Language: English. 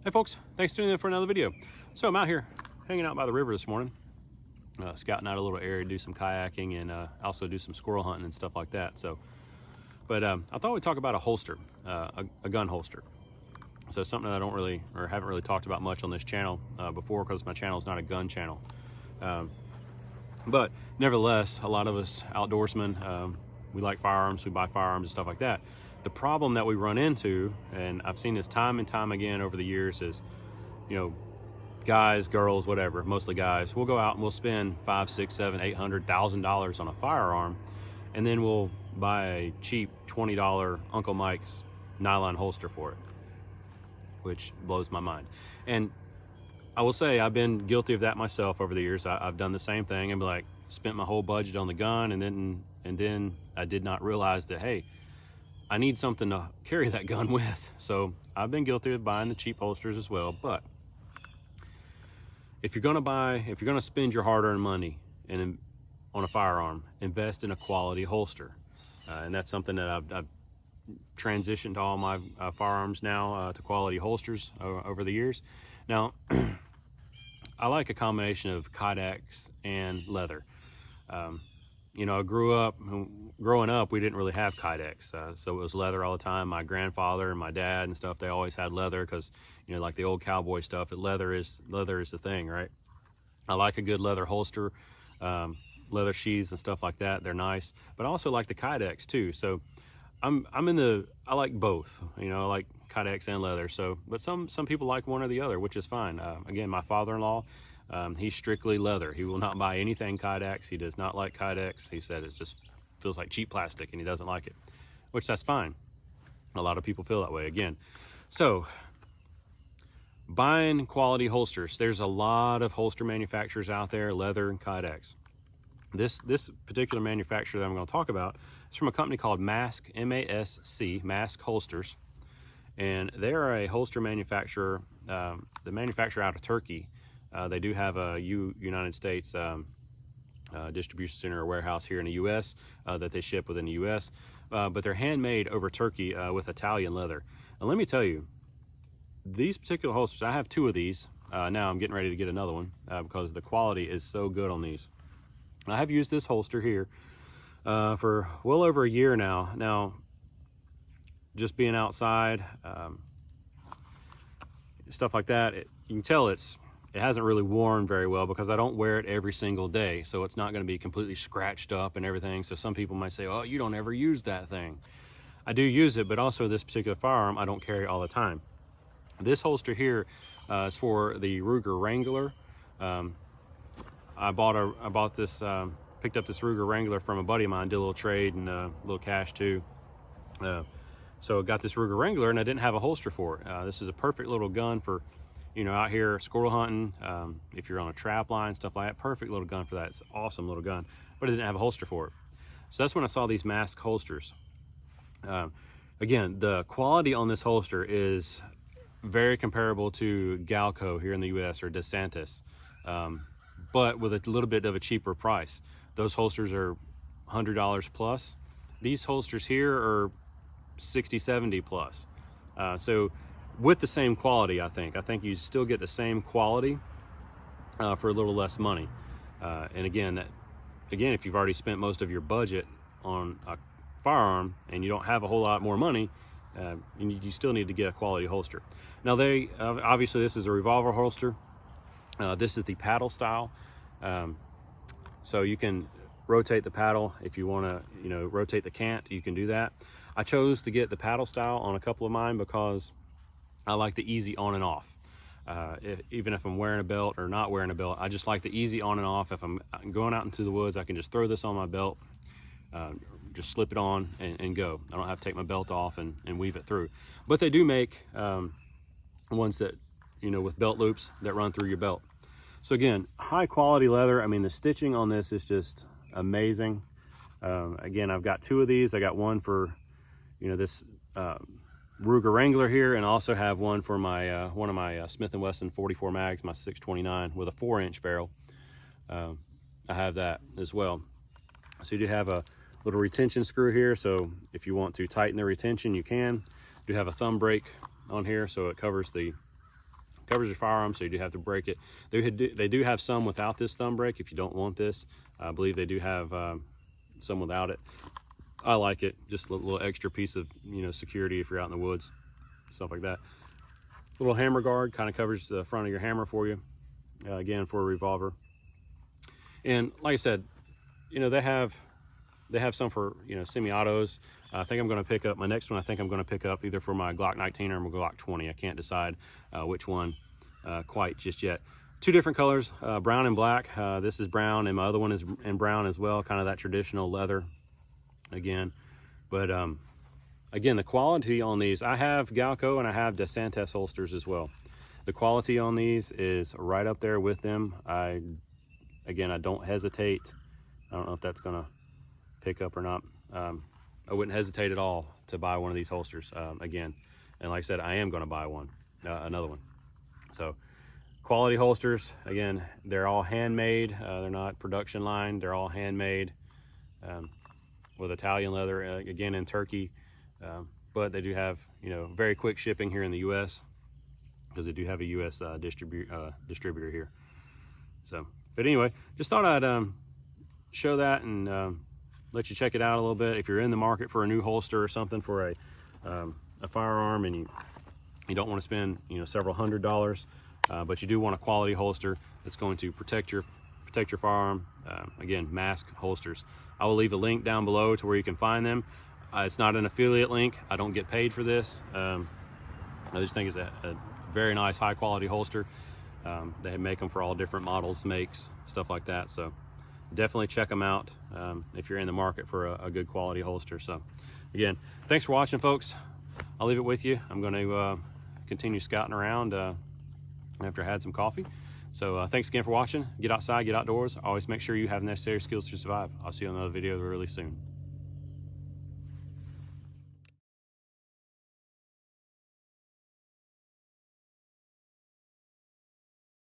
Hey folks, thanks for tuning in for another video. So I'm out here hanging out by the river this morning, scouting out a little area to do some kayaking and also do some squirrel hunting and stuff like that. But I thought we'd talk about a holster, a gun holster. So something that I don't really, or haven't really talked about much on this channel before, because my channel is not a gun channel. But nevertheless, a lot of us outdoorsmen, we like firearms, we buy firearms and stuff like that. The problem that we run into, and I've seen this time and time again over the years, is, you know, guys, girls, whatever, mostly guys, we'll go out and we'll spend $500, $600, $700, $800 on a firearm, and then we'll buy a cheap $20 Uncle Mike's nylon holster for it, which blows my mind. And I will say I've been guilty of that myself over the years. I've done the same thing and be like, spent my whole budget on the gun, and then I did not realize that, hey, I need something to carry that gun with. So I've been guilty of buying the cheap holsters as well. But if you're gonna spend your hard-earned money on a firearm, invest in a quality holster. And that's something that I've transitioned all my firearms now to quality holsters over the years. Now, I like a combination of Kydex and leather. You know, growing up, we didn't really have Kydex, so it was leather all the time. My grandfather and my dad and stuff, they always had leather because, you know, like the old cowboy stuff, leather is the thing, right? I like a good leather holster, leather sheaths and stuff like that. They're nice, but I also like the Kydex too. So I like both, you know, I like Kydex and leather. So, but some people like one or the other, which is fine. Again, my father-in-law, he's strictly leather. He will not buy anything Kydex. He does not like Kydex. He said it just feels like cheap plastic and he doesn't like it, which that's fine. A lot of people feel that way again. So buying quality holsters, there's a lot of holster manufacturers out there, leather and Kydex. This particular manufacturer that I'm going to talk about is from a company called MASC, M-A-S-C, MASC Holsters. And they are a holster manufacturer, the manufacturer out of Turkey. They do have a United States distribution center or warehouse here in the U.S. That they ship within the U.S. But they're handmade over Turkey with Italian leather. And let me tell you, these particular holsters, I have two of these. Now I'm getting ready to get another one because the quality is so good on these. I have used this holster here for well over a year now. Now, just being outside, stuff like that, you can tell it hasn't really worn very well because I don't wear it every single day. So it's not going to be completely scratched up and everything. So some people might say, oh, you don't ever use that thing. I do use it, but also this particular firearm, I don't carry all the time. This holster here is for the Ruger Wrangler. Picked up this Ruger Wrangler from a buddy of mine, did a little trade and a little cash too. So I got this Ruger Wrangler and I didn't have a holster for it. This is a perfect little gun for, you know, out here squirrel hunting, if you're on a trap line, stuff like that. Perfect little gun for that. It's an awesome little gun, but I didn't have a holster for it. So that's when I saw these MASC holsters. Again, the quality on this holster is very comparable to Galco here in the US or DeSantis, but with a little bit of a cheaper price. Those holsters are $100 plus. These holsters here are 60, 70 plus. So with the same quality, I think you still get the same quality for a little less money. And again, if you've already spent most of your budget on a firearm and you don't have a whole lot more money, you still need to get a quality holster. Now obviously this is a revolver holster. This is the paddle style. So you can rotate the paddle if you want to, you know, rotate the cant, you can do that. I chose to get the paddle style on a couple of mine because I like the easy on and off. Even if I'm wearing a belt or not wearing a belt, I just like the easy on and off. If I'm going out into the woods, I can just throw this on my belt, just slip it on and go. I don't have to take my belt off and weave it through. But they do make ones that, you know, with belt loops that run through your belt. So again, high quality leather. I mean, the stitching on this is just amazing. Again, I've got two of these. I got one for, you know, this Ruger Wrangler here, and I also have one for my one of my Smith & Wesson 44 mags, my 629 with a 4-inch barrel. I have that as well. So you do have a little retention screw here, so if you want to tighten the retention, you can. You do have a thumb brake on here, so it covers the Covers your firearm, so you do have to break it. They do have some without this thumb brake if you don't want this. I believe they do have some without it. I like it, just a little extra piece of, you know, security if you're out in the woods, stuff like that. Little hammer guard kind of covers the front of your hammer for you, again, for a revolver. And like I said, you know, they have some for, you know, semi-autos. I think I'm going to pick up my next one. I think I'm going to pick up either for my Glock 19 or my Glock 20. I can't decide which one quite just yet. Two different colors, brown and black. This is brown, and my other one is in brown as well, kind of that traditional leather again. But again, the quality on these, I have Galco and I have DeSantis holsters as well. The quality on these is right up there with them. Again, I don't hesitate. I don't know if that's gonna pick up or not. I wouldn't hesitate at all to buy one of these holsters again. And like I said, I am gonna buy one, another one. So quality holsters, again, they're all handmade. They're not production line, they're all handmade with Italian leather, again in Turkey. But they do have, you know, very quick shipping here in the US, because they do have a US distributor here. So, but anyway, just thought I'd show that and let you check it out a little bit. If you're in the market for a new holster or something for a firearm, and you don't want to spend, you know, several $100s, but you do want a quality holster that's going to protect your firearm. Again, MASC holsters. I will leave a link down below to where you can find them. It's not an affiliate link. I don't get paid for this. I just think it's a very nice, high quality holster. They make them for all different models, makes, stuff like that. So definitely check them out if you're in the market for a good quality holster. So again, thanks for watching, folks. I'll leave it with you. I'm going to continue scouting around after I had some coffee. So thanks again for watching. Get outside, get outdoors. Always make sure you have necessary skills to survive. I'll see you on another video really soon.